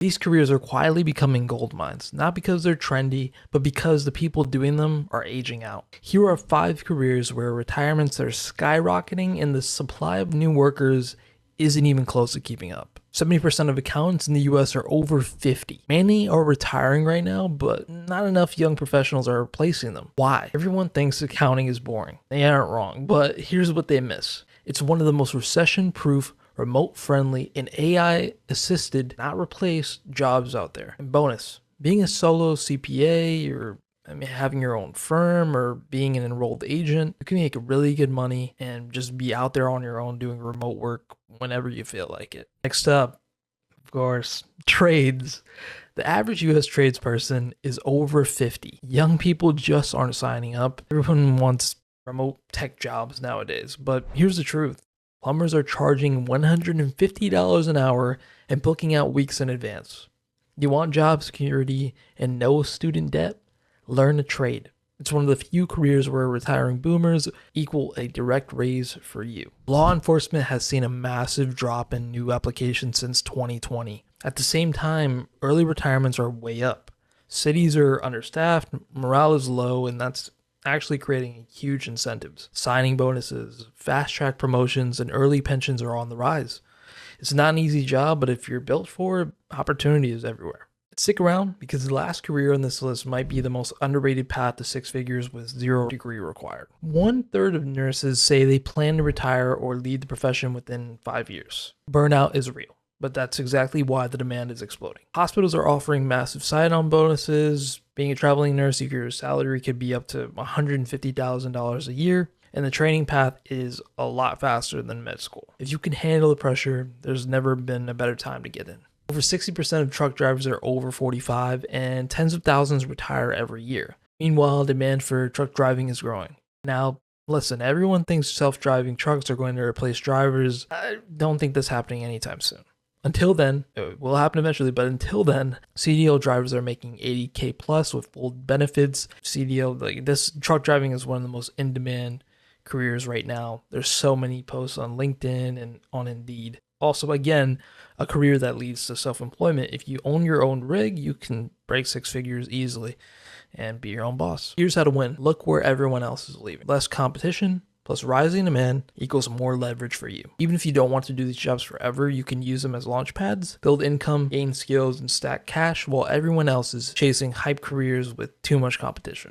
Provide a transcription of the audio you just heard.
These careers are quietly becoming gold mines, not because they're trendy, but because the people doing them are aging out. Here are 5 careers where retirements are skyrocketing and the supply of new workers isn't even close to keeping up. 70% of accountants in the US are over 50. Many are retiring right now, but not enough young professionals are replacing them. Why? Everyone thinks accounting is boring. They aren't wrong, but here's what they miss. It's one of the most recession-proof, remote-friendly, and AI-assisted, not replaced, jobs out there. And bonus, being a solo CPA or having your own firm or being an enrolled agent, you can make really good money and just be out there on your own doing remote work whenever you feel like it. Next up, of course, trades. The average US tradesperson is over 50. Young people just aren't signing up. Everyone wants remote tech jobs nowadays, but here's the truth. Plumbers are charging $150 an hour and booking out weeks in advance. You want job security and no student debt? Learn a trade. It's one of the few careers where retiring boomers equal a direct raise for you. Law enforcement has seen a massive drop in new applications since 2020. At the same time, early retirements are way up. Cities are understaffed, morale is low, and that's actually creating huge incentives. Signing bonuses, fast-track promotions, and early pensions are on the rise. It's not an easy job, but if you're built for it, opportunity is everywhere. Stick around because the last career on this list might be the most underrated path to 6 figures with 0 degree required. 1/3 of nurses say they plan to retire or leave the profession within 5 years. Burnout is real, but that's exactly why the demand is exploding. Hospitals are offering massive sign-on bonuses. Being a traveling nurse, your salary could be up to $150,000 a year, and the training path is a lot faster than med school. If you can handle the pressure, there's never been a better time to get in. Over 60% of truck drivers are over 45, and tens of thousands retire every year. Meanwhile, demand for truck driving is growing. Now, listen, everyone thinks self-driving trucks are going to replace drivers. I don't think that's happening anytime soon. Until then, it will happen eventually, but until then, CDL drivers are making $80K plus with full benefits. CDL, like this, truck driving is one of the most in-demand careers right now. There's so many posts on LinkedIn and on Indeed. Also, again, a career that leads to self-employment. If you own your own rig, you can break 6 figures easily and be your own boss. Here's how to win. Look where everyone else is leaving. Less competition plus rising demand equals more leverage for you. Even if you don't want to do these jobs forever, you can use them as launch pads, build income, gain skills, and stack cash while everyone else is chasing hype careers with too much competition.